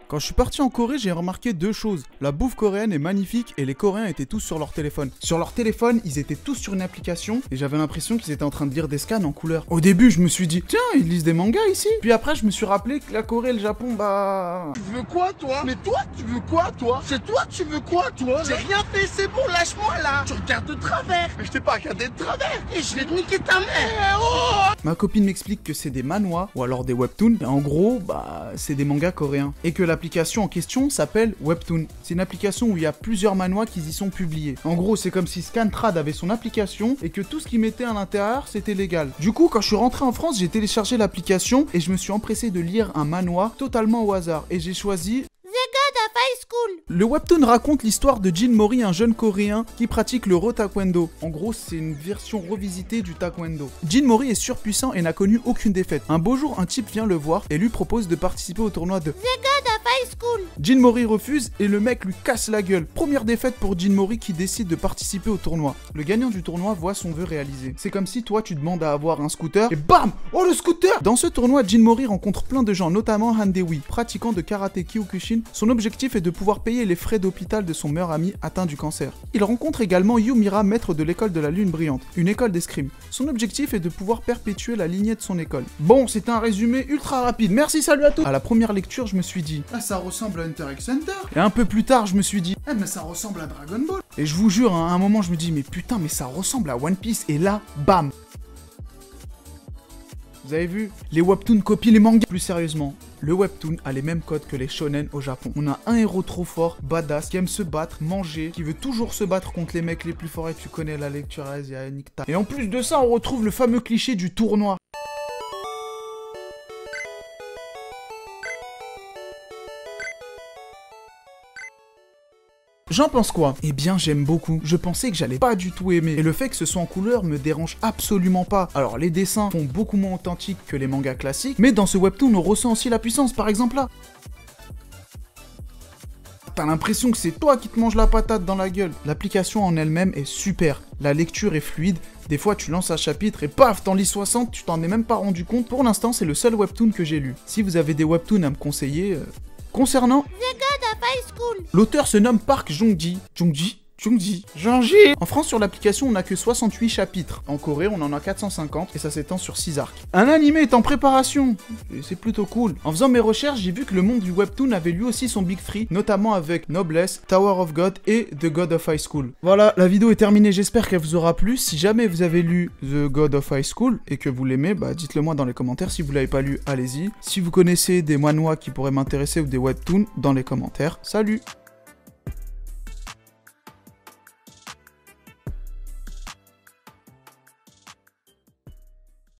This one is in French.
Quand je suis parti en Corée, j'ai remarqué deux choses. La bouffe coréenne est magnifique et les Coréens étaient tous sur leur téléphone. Sur leur téléphone, ils étaient tous sur une application et j'avais l'impression qu'ils étaient en train de lire des scans en couleur. Au début, je me suis dit, tiens, ils lisent des mangas ici. Puis après, je me suis rappelé que la Corée et le Japon, bah... Tu veux quoi, toi? Mais toi, tu veux quoi, toi? C'est toi, tu veux quoi, toi? J'ai rien fait, c'est bon, lâche-moi, là. Tu regardes de travers. Mais je t'ai pas regardé de travers. Et je vais te niquer ta mère. Oh! Ma copine m'explique que c'est des manhwas ou alors des webtoons. Et en gros, bah, c'est des mangas coréens. Et que l'application en question s'appelle Webtoon. C'est une application où il y a plusieurs manhwas qui y sont publiés. En gros, c'est comme si Scantrad avait son application et que tout ce qu'il mettait à l'intérieur, c'était légal. Du coup, quand je suis rentré en France, j'ai téléchargé l'application et je me suis empressé de lire un manhwa totalement au hasard. Et j'ai choisi... Le webtoon raconte l'histoire de Jin Mori, un jeune coréen qui pratique le Ro-Taekwondo. En gros, c'est une version revisitée du Taekwondo. Jin Mori est surpuissant et n'a connu aucune défaite. Un beau jour, un type vient le voir et lui propose de participer au tournoi de Jin Mori refuse et le mec lui casse la gueule. Première défaite pour Jin Mori qui décide de participer au tournoi. Le gagnant du tournoi voit son vœu réalisé. C'est comme si toi tu demandes à avoir un scooter et bam! Oh le scooter! Dans ce tournoi, Jin Mori rencontre plein de gens, notamment Han Dae-wi, pratiquant de karaté Kyokushin. Son objectif est de pouvoir payer les frais d'hôpital de son meilleur ami atteint du cancer. Il rencontre également Yumira, maître de l'école de la lune brillante, une école d'escrime. Son objectif est de pouvoir perpétuer la lignée de son école. Bon, c'est un résumé ultra rapide. Merci, salut à tous! À la première lecture, je me suis dit, ah ça ressemble à Hunter x Hunter. Et un peu plus tard, je me suis dit, mais ça ressemble à Dragon Ball. Et je vous jure, hein, à un moment, je me dis, mais putain, mais ça ressemble à One Piece. Et là, bam! Vous avez vu? Les webtoons copient les mangas. Plus sérieusement, le webtoon a les mêmes codes que les shonen au Japon. On a un héros trop fort, badass, qui aime se battre, manger, qui veut toujours se battre contre les mecs les plus forts et tu connais la lecture asiatique. Et en plus de ça, on retrouve le fameux cliché du tournoi. J'en pense quoi? Eh bien, j'aime beaucoup. Je pensais que j'allais pas du tout aimer. Et le fait que ce soit en couleur me dérange absolument pas. Alors, les dessins font beaucoup moins authentiques que les mangas classiques, mais dans ce webtoon, on ressent aussi la puissance, par exemple là. T'as l'impression que c'est toi qui te manges la patate dans la gueule. L'application en elle-même est super. La lecture est fluide. Des fois, tu lances un chapitre et paf, t'en lis 60, tu t'en es même pas rendu compte. Pour l'instant, c'est le seul webtoon que j'ai lu. Si vous avez des webtoons à me conseiller... Concernant... L'auteur se nomme Park Jong-ji. Jongji. En France, sur l'application, on n'a que 68 chapitres. En Corée, on en a 450 et ça s'étend sur 6 arcs. Un animé est en préparation. Et c'est plutôt cool. En faisant mes recherches, j'ai vu que le monde du webtoon avait lui aussi son Big Three, notamment avec Noblesse, Tower of God et The God of High School. Voilà, la vidéo est terminée. J'espère qu'elle vous aura plu. Si jamais vous avez lu The God of High School et que vous l'aimez, bah dites-le moi dans les commentaires. Si vous l'avez pas lu, allez-y. Si vous connaissez des manhwas qui pourraient m'intéresser ou des webtoons, dans les commentaires. Salut!